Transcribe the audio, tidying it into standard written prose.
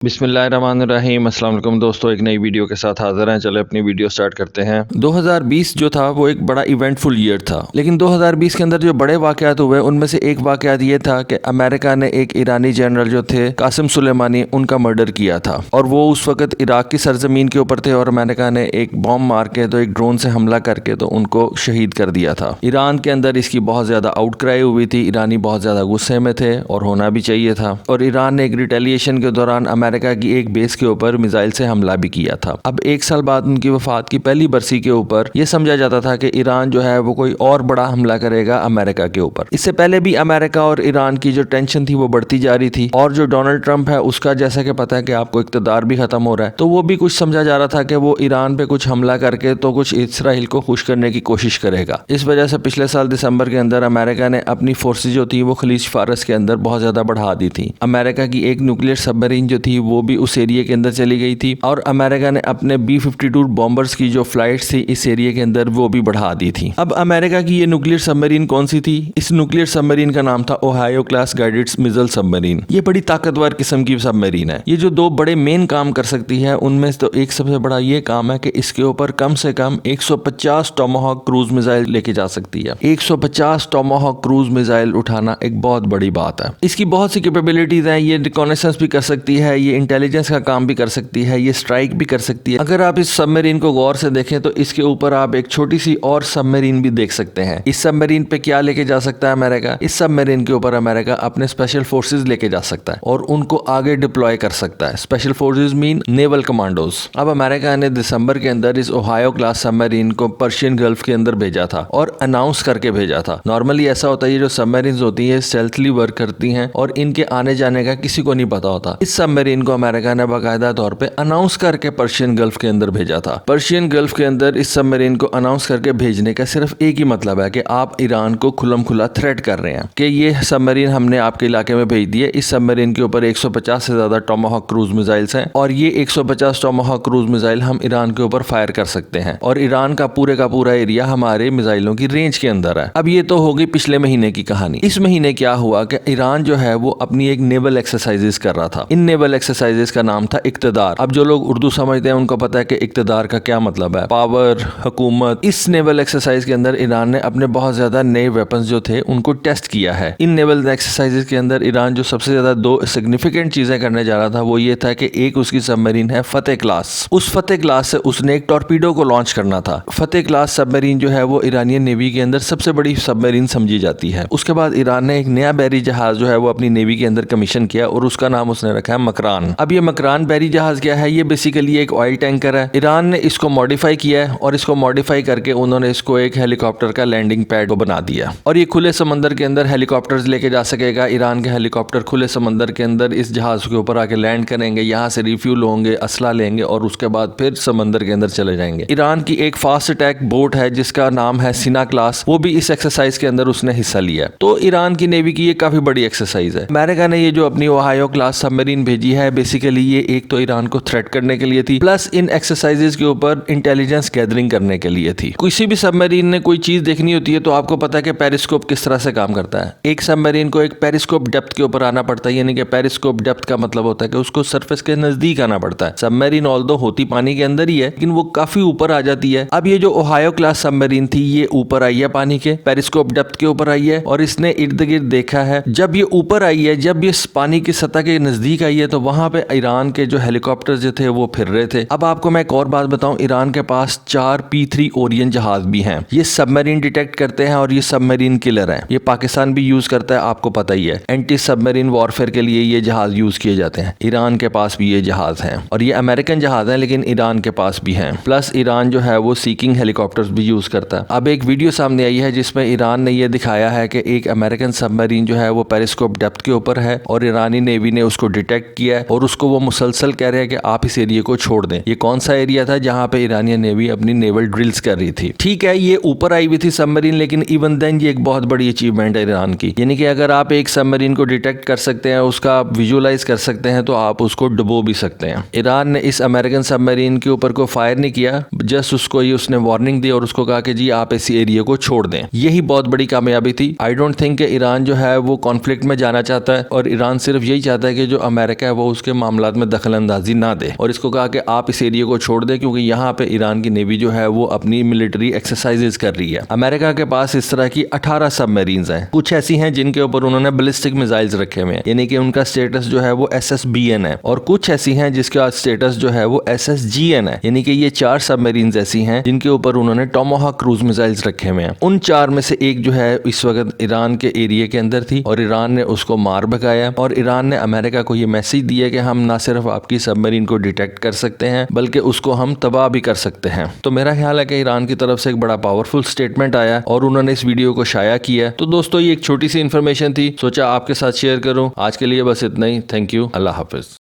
बिस्मिल्लाहिर्रहमानिर्रहीम अस्सलाम वालेकुम दोस्तों, एक नई वीडियो के साथ हाजिर हैं। चलो अपनी वीडियो स्टार्ट करते हैं। 2020 जो था वो एक बड़ा इवेंटफुल ईयर था, लेकिन 2020 के अंदर जो बड़े वाकयात हुए उनमें से एक वाकयात ये था कि अमेरिका ने एक ईरानी जनरल जो थे कासिम सुलेमानी, उनका मर्डर किया था। और वो उस वक्त इराक की सरजमीन के ऊपर थे और अमेरिका ने एक बॉम्ब मार के तो एक ड्रोन से हमला करके तो उनको शहीद कर दिया था। ईरान के अंदर इसकी बहुत ज़्यादा आउटक्राई हुई थी, ईरानी बहुत ज़्यादा गुस्से में थे और होना भी चाहिए था। और ईरान ने एक रिटेलिएशन के दौरान अमेरिका की एक बेस के ऊपर मिसाइल से हमला भी किया था। अब एक साल बाद उनकी वफात की पहली बरसी के ऊपर यह समझा जाता था कि ईरान जो है वो कोई और बड़ा हमला करेगा अमेरिका के ऊपर। इससे पहले भी अमेरिका और ईरान की जो टेंशन थी वो बढ़ती जा रही थी। और जो डोनाल्ड ट्रंप है उसका जैसा कि पता है कि आपको इक़्तिदार भी खत्म हो रहा है, तो वो भी कुछ समझा जा रहा था कि वो ईरान पे कुछ हमला करके तो कुछ इसराइल को खुश करने की कोशिश करेगा। इस वजह से पिछले साल दिसंबर के अंदर अमेरिका ने अपनी फोर्सेज जो थी वो खलीज फारस के अंदर बहुत ज्यादा बढ़ा दी थी। अमेरिका की एक न्यूक्लियर सबमरीन जो थी वो भी उस एरिया के अंदर चली गई थी और अमेरिका ने अपने B-52 बॉम्बर्स की जो फ्लाइट्स थी इस एरिया के अंदर वो भी बढ़ा दी थी। अब अमेरिका की ये न्यूक्लियर सबमरीन कौन सी थी? इस न्यूक्लियर सबमरीन का नाम था Ohio class guided missile submarine. ये बड़ी ताकतवर किस्म की सबमरीन है। ये जो दो बड़े मेन काम कर सकती है उनमें तो एक सबसे बड़ा ये काम है कि इसके ऊपर कम से कम 150 टोमाहॉक क्रूज मिसाइल लेके जा सकती है। 150 टोमाहॉक क्रूज मिसाइल उठाना एक बहुत बड़ी बात है। इसकी बहुत सी कैपेबिलिटीज हैं। ये रिकॉनेसेंस भी कर सकती है, ये इंटेलिजेंस का काम भी कर सकती है, ये स्ट्राइक भी कर सकती है। अगर आप इस सबमरीन को गौर से देखें तो इसके ऊपर आप एक छोटी सी और सबमरीन भी देख सकते हैं। इस सबमरीन पे क्या लेके जा सकता है अमेरिका? इस सबमरीन के ऊपर अमेरिका अपने स्पेशल फोर्सेज लेके जा सकता है और उनको आगे डिप्लॉय कर सकता है। Special forces mean naval commandos. अब अमेरिका ने दिसंबर के अंदर इस ओहायो क्लास सबमरीन को पर्शियन गल्फ के अंदर भेजा था और अनाउंस करके भेजा था। नॉर्मली ऐसा होता है, ये जो सबमरीन होती है स्टेल्थली वर्क करती हैं और इनके आने जाने का किसी को नहीं पता होता। इस सबमरीन को अमेरिका ने बाकायदा तौर पे अनाउंस करके पर्शियन गल्फ के अंदर भेजा था। पर्शियन गल्फ के अंदर इस सबमरीन को अनाउंस करके भेजने का सिर्फ एक ही मतलब है कि आप ईरान को खुल्लम खुला थ्रेट कर रहे हैं कि ये सबमरीन हमने आपके इलाके में भेज दी है। इस सबमरीन के ऊपर 150 से ज्यादा टोमाहॉक क्रूज मिसाइल्स हैं और ये 150 टोमाहॉक क्रूज मिसाइल हम ईरान के ऊपर फायर कर सकते हैं और ईरान का पूरा एरिया हमारे मिसाइलों की रेंज के अंदर है। अब ये तो होगी पिछले महीने की कहानी। इस महीने क्या हुआ कि ईरान जो है वो अपनी एक नेवल एक्सरसाइजेस कर रहा था। इन नेवल एक्सरसाइजेस का नाम था इक़्तिदार। अब जो लोग उर्दू समझते हैं उनको पता है कि इक़्तिदार का क्या मतलब है, पावर, हुकूमत। इस नेवल एक्सरसाइज के अंदर ईरान ने अपने बहुत ज्यादा नए वेपन्स जो थे उनको टेस्ट किया है। इन नेवल एक्सरसाइजेस के अंदर ईरान जो सबसे ज्यादा दो सिग्निफिकेंट चीजें करने जा रहा था वो ये था कि एक उसकी सबमरीन है फतेह क्लास। उस फतेह क्लास से उसने एक टॉर्पीडो को लॉन्च करना था। फतेह क्लास सबमरीन जो है वो ईरानियन नेवी के अंदर सबसे बड़ी सबमरीन समझी जाती है। उसके बाद ईरान ने एक नया बैरी जहाज जो है वो अपनी नेवी के अंदर कमीशन किया और उसका नाम उसने रखा है मकरान। अब ये मकरान बैरी जहाज क्या है? ये बेसिकली एक ऑयल टैंकर है। ईरान ने इसको मॉडिफाई किया है और इसको मॉडिफाई करके उन्होंने इसको एक हेलीकॉप्टर का लैंडिंग पैड बना दिया और ये खुले समंदर के अंदर हेलीकॉप्टर्स लेके जा सकेगा। ईरान के हेलीकॉप्टर खुले समंदर के अंदर इस जहाज के ऊपर आके लैंड करेंगे, यहाँ से रिफ्यूल होंगे, असला लेंगे और उसके बाद फिर समंदर के अंदर चले जाएंगे। ईरान की एक फास्ट अटैक बोट है जिसका नाम है सिना क्लास, वो भी इस एक्सरसाइज के अंदर उसने हिस्सा लिया। तो ईरान की नेवी की ये काफी बड़ी एक्सरसाइज है। अमेरिका ने ये जो अपनी ओहायो क्लास सबमरीन भेजी है बेसिकली ये एक तो ईरान को थ्रेट करने के लिए थी, प्लस इन एक्सरसाइजेस के ऊपर इंटेलिजेंस गैदरिंग करने के लिए थी। किसी भी सबमरीन ने कोई चीज देखनी होती है तो आपको पता है कि पेरिस्कोप किस तरह से काम करता है। एक सबमरीन को एक पेरिस्कोप डेप्थ के ऊपर आना पड़ता है, यानी कि पेरिस्कोप डेप्थ का मतलब होता है कि उसको सरफेस के नजदीक आना पड़ता है। सबमरीन ऑल्दो होती पानी के अंदर ही है लेकिन वो काफी ऊपर आ जाती है। अब ये जो ओहायो क्लास सबमरीन थी ये ऊपर आई है पानी के पेरिस्कोप डेप्थ के ऊपर आई है और इसने इर्द गिर्द देखा है। जब ये ऊपर आई है, जब ये पानी की सतह के नजदीक आई है तो वहां पे ईरान के जो हेलीकॉप्टर जो थे वो फिर रहे थे। अब आपको मैं एक और बात बताऊं, ईरान के पास 4 P-3 ओरियन जहाज भी हैं। ये सबमरीन डिटेक्ट करते हैं और ये सबमरीन किलर हैं। ये पाकिस्तान भी यूज करता है, आपको पता ही है। एंटी सबमरीन वॉरफेयर के लिए ये जहाज यूज किए जाते हैं। ईरान के पास भी ये जहाज हैं और ये अमेरिकन जहाज हैं लेकिन ईरान के पास भी हैं। प्लस ईरान जो है वो सीकिंग हेलीकॉप्टर्स भी यूज करता है। अब एक वीडियो सामने आई है जिसमें ईरान ने ये दिखाया है कि एक अमेरिकन सबमरीन जो है वो पेरिस्कोप डेप्थ के ऊपर है और ईरानी नेवी ने उसको डिटेक्ट किया है और उसको वो मुसलसल कह रहे हैं कि आप इस एरिया को छोड़ दें। ये कौन सा एरिया था? जहां पे ईरानियन नेवी अपनी नेवल ड्रिल्स कर रही थी। ठीक है, ये ऊपर आई हुई थी सबमरीन लेकिन इवन देन ये एक बहुत बड़ी अचीवमेंट है ईरान की। यानी कि अगर आप एक सबमरीन को डिटेक्ट कर सकते हैं, उसका आप विजुअलाइज कर सकते हैं तो आप उसको डुबो भी सकते हैं। ईरान ने इस अमेरिकन सबमरीन के ऊपर को फायर नहीं किया, जस्ट उसको ये उसने वार्निंग दी और उसको कहा कि जी आप इस एरिया को छोड़ दें। यही बहुत बड़ी कामयाबी थी। आई डोंट थिंक कि ईरान जो है वो कॉन्फ्लिक्ट में जाना चाहता है और ईरान सिर्फ यही चाहता है कि जो अमेरिका है वो उसके मामलात में दखल अंदाजी ना दे, और इसको कहा कि आप इस एरिया को छोड़ दे क्योंकि यहाँ पे ईरान की नेवी जो है वो अपनी मिलिट्री एक्सरसाइजेज कर रही है। अमेरिका के पास इस तरह की 18 सबमरीन्स हैं। कुछ ऐसी हैं जिनके ऊपर उन्होंने बैलिस्टिक मिसाइल्स रखे हुए हैं, यानी कि उनका स्टेटस जो है वो SSBN है, और कुछ ऐसी हैं जिसका स्टेटस जो है वो SSGN है, यानी कि ये 4 सबमरीन्स ऐसी हैं जिनके ऊपर उन्होंने टोमाहाक क्रूज मिसाइल्स रखे हुए हैं। उन 4 में से एक जो है इस वक्त ईरान के एरिया के अंदर थी और ईरान ने उसको मार भगाया, और ईरान ने अमेरिका को ये मैसेज दिया कि हम ना सिर्फ आपकी सबमरीन को डिटेक्ट कर सकते हैं बल्कि उसको हम तबाह भी कर सकते हैं। तो मेरा ख्याल है कि ईरान की तरफ से एक बड़ा पावरफुल स्टेटमेंट आया और उन्होंने इस वीडियो को शाया किया। तो दोस्तों ये एक छोटी सी इन्फॉर्मेशन थी, सोचा आपके साथ शेयर करूं। आज के लिए बस इतना ही। Thank you. Allah Hafiz.